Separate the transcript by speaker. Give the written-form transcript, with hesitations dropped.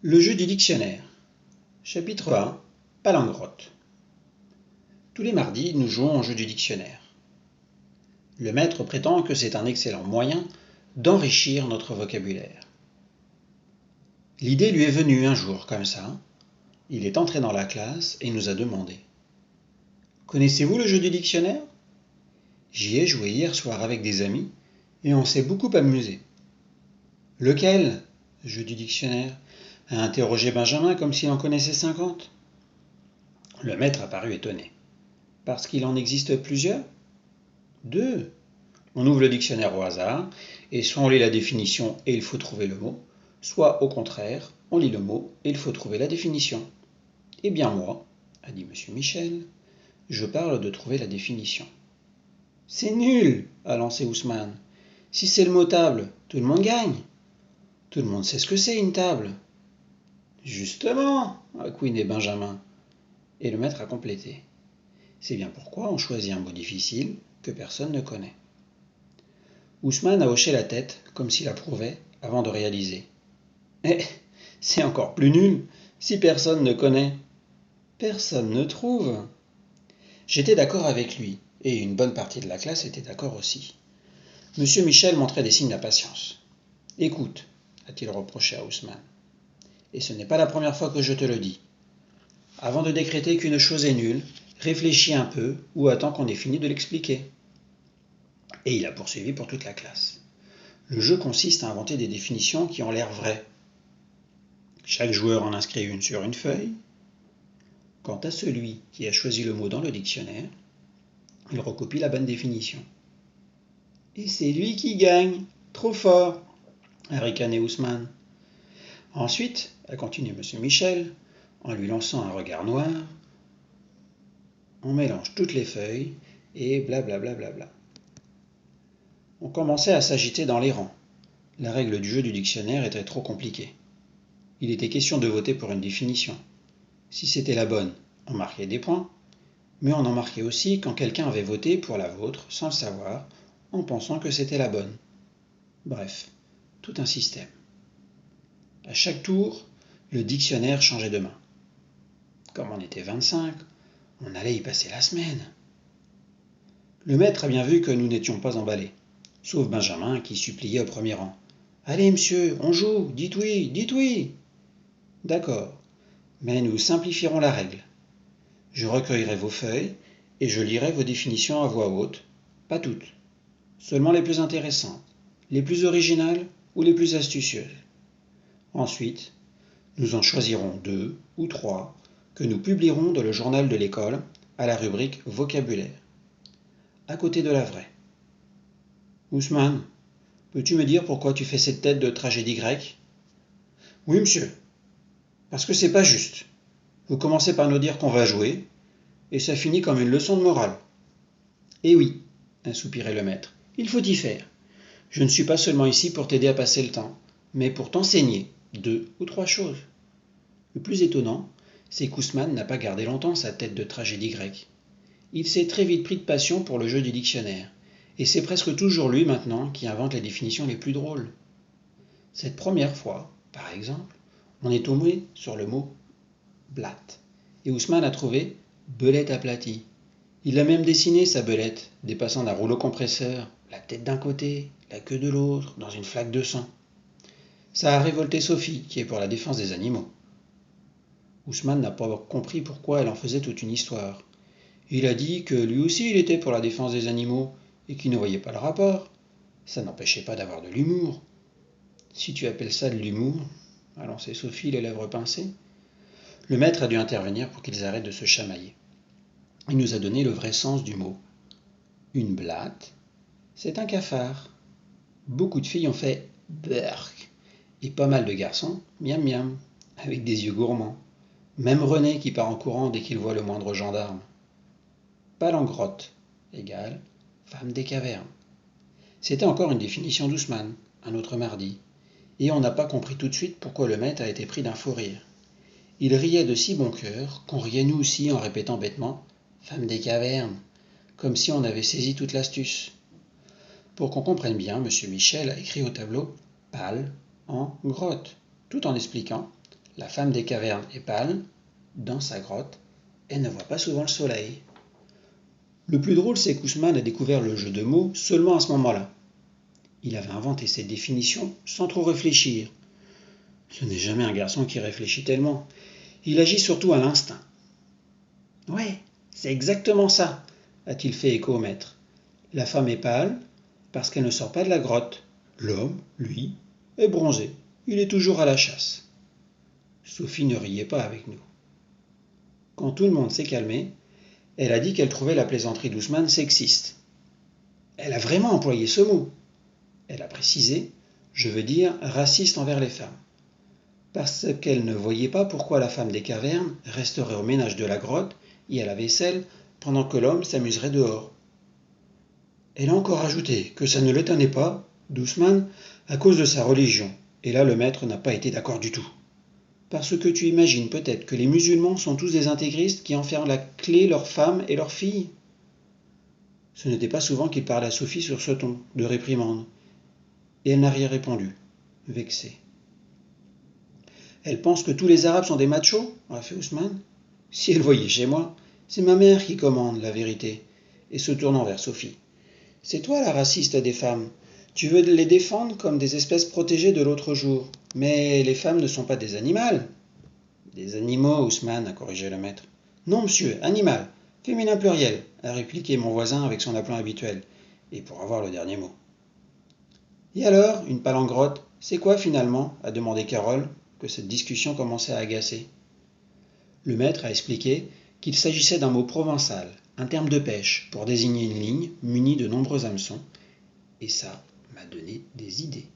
Speaker 1: Le jeu du dictionnaire. Chapitre 1. Palangrotte. Tous les mardis, nous jouons au jeu du dictionnaire. Le maître prétend que c'est un excellent moyen d'enrichir notre vocabulaire. L'idée lui est venue un jour comme ça. Il est entré dans la classe et nous a demandé: « Connaissez-vous le jeu du dictionnaire ? J'y ai joué hier soir avec des amis et on s'est beaucoup amusé. » « Lequel, jeu du dictionnaire ?» a interrogé Benjamin comme s'il en connaissait 50. Le maître a paru étonné. « Parce qu'il en existe plusieurs ? » « 2. On ouvre le dictionnaire au hasard, et soit on lit la définition et il faut trouver le mot, soit au contraire, on lit le mot et il faut trouver la définition. »« Eh bien moi, a dit M. Michel, je parle de trouver la définition. »« C'est nul, a lancé Ousmane. Si c'est le mot table, tout le monde gagne. Tout le monde sait ce que c'est une table. » Justement, a couiné Benjamin. Et le maître a complété. C'est bien pourquoi on choisit un mot difficile que personne ne connaît. Ousmane a hoché la tête comme s'il approuvait avant de réaliser. Eh, c'est encore plus nul. Si personne ne connaît, personne ne trouve. J'étais d'accord avec lui, et une bonne partie de la classe était d'accord aussi. Monsieur Michel montrait des signes d'impatience. « Écoute, a-t-il reproché à Ousmane, et ce n'est pas la première fois que je te le dis. Avant de décréter qu'une chose est nulle, réfléchis un peu ou attends qu'on ait fini de l'expliquer. » Et il a poursuivi pour toute la classe. Le jeu consiste à inventer des définitions qui ont l'air vraies. Chaque joueur en inscrit une sur une feuille. Quant à celui qui a choisi le mot dans le dictionnaire, il recopie la bonne définition. Et c'est lui qui gagne. Trop fort, a ricané Ousmane. Ensuite, a continué M. Michel, en lui lançant un regard noir, on mélange toutes les feuilles et blablabla. On commençait à s'agiter dans les rangs. La règle du jeu du dictionnaire était trop compliquée. Il était question de voter pour une définition. Si c'était la bonne, on marquait des points, mais on en marquait aussi quand quelqu'un avait voté pour la vôtre sans le savoir, en pensant que c'était la bonne. Bref, tout un système. À chaque tour, le dictionnaire changeait de main. Comme on était 25, on allait y passer la semaine. Le maître a bien vu que nous n'étions pas emballés, sauf Benjamin qui suppliait au premier rang. « Allez, monsieur, on joue, dites oui, dites oui !» D'accord, mais nous simplifierons la règle. Je recueillerai vos feuilles et je lirai vos définitions à voix haute, pas toutes, seulement les plus intéressantes, les plus originales ou les plus astucieuses. Ensuite, nous en choisirons 2 ou 3 que nous publierons dans le journal de l'école à la rubrique vocabulaire, à côté de la vraie. Ousmane, peux-tu me dire pourquoi tu fais cette tête de tragédie grecque ? Oui, monsieur, parce que c'est pas juste. Vous commencez par nous dire qu'on va jouer, et ça finit comme une leçon de morale. Eh oui, a soupiré le maître, il faut y faire. Je ne suis pas seulement ici pour t'aider à passer le temps, mais pour t'enseigner 2 ou 3 choses. Le plus étonnant, c'est qu'Ousmane n'a pas gardé longtemps sa tête de tragédie grecque. Il s'est très vite pris de passion pour le jeu du dictionnaire, et c'est presque toujours lui maintenant qui invente les définitions les plus drôles. Cette première fois, par exemple, on est tombé sur le mot « blatte », et Ousmane a trouvé « belette aplatie ». Il a même dessiné sa belette, dépassant d'un rouleau compresseur, la tête d'un côté, la queue de l'autre, dans une flaque de sang. Ça a révolté Sophie, qui est pour la défense des animaux. Ousmane n'a pas compris pourquoi elle en faisait toute une histoire. Il a dit que lui aussi il était pour la défense des animaux, et qu'il ne voyait pas le rapport. Ça n'empêchait pas d'avoir de l'humour. Si tu appelles ça de l'humour, a lancé Sophie, les lèvres pincées. Le maître a dû intervenir pour qu'ils arrêtent de se chamailler. Il nous a donné le vrai sens du mot. Une blatte, c'est un cafard. Beaucoup de filles ont fait « burk » et pas mal de garçons « miam miam » avec des yeux gourmands. Même René qui part en courant dès qu'il voit le moindre gendarme. Palangrotte égale femme des cavernes. C'était encore une définition d'Ousmane, un autre mardi, et on n'a pas compris tout de suite pourquoi le maître a été pris d'un fou rire. Il riait de si bon cœur qu'on riait nous aussi en répétant bêtement « femme des cavernes », comme si on avait saisi toute l'astuce. Pour qu'on comprenne bien, M. Michel a écrit au tableau « pal » en grotte, tout en expliquant La femme des cavernes est pâle, dans sa grotte, elle ne voit pas souvent le soleil. Le plus drôle, c'est qu'Ousmane a découvert le jeu de mots seulement à ce moment-là. Il avait inventé cette définition sans trop réfléchir. Ce n'est jamais un garçon qui réfléchit tellement. Il agit surtout à l'instinct. Ouais, c'est exactement ça, a-t-il fait écho au maître. La femme est pâle parce qu'elle ne sort pas de la grotte. L'homme, lui, est bronzé. Il est toujours à la chasse. Sophie ne riait pas avec nous. Quand tout le monde s'est calmé, elle a dit qu'elle trouvait la plaisanterie d'Ousmane sexiste. Elle a vraiment employé ce mot. Elle a précisé, je veux dire raciste envers les femmes. Parce qu'elle ne voyait pas pourquoi la femme des cavernes resterait au ménage de la grotte et à la vaisselle pendant que l'homme s'amuserait dehors. Elle a encore ajouté que ça ne l'étonnait pas, d'Ousmane, à cause de sa religion. Et là, le maître n'a pas été d'accord du tout. Parce que tu imagines peut-être que les musulmans sont tous des intégristes qui enferment la clé leurs femmes et leurs filles. Ce n'était pas souvent qu'il parlait à Sophie sur ce ton de réprimande. Et elle n'a rien répondu, vexée. Elle pense que tous les Arabes sont des machos, a fait Ousmane. Si elle voyait chez moi, c'est ma mère qui commande la vérité. Et se tournant vers Sophie. C'est toi la raciste des femmes. Tu veux les défendre comme des espèces protégées de l'autre jour. Mais les femmes ne sont pas des animaux. Des animaux, Ousmane, a corrigé le maître. Non, monsieur, animal. Féminin pluriel, a répliqué mon voisin avec son aplomb habituel. Et pour avoir le dernier mot. Et alors, une palangrotte, c'est quoi finalement a demandé Carole, que cette discussion commençait à agacer. Le maître a expliqué qu'il s'agissait d'un mot provençal, un terme de pêche, pour désigner une ligne munie de nombreux hameçons. Et ça m'a donné des idées.